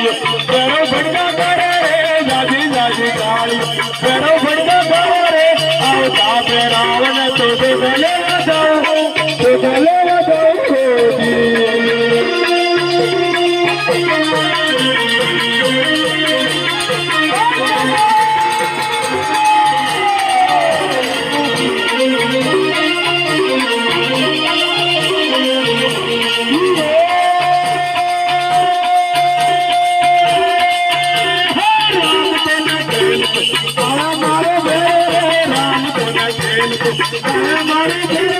बेरो भड़का करे रे जाजी जाजी काली बेरो भड़का करे रे आवता पे रावण तो गले जाऊं तो गले जाऊं मारे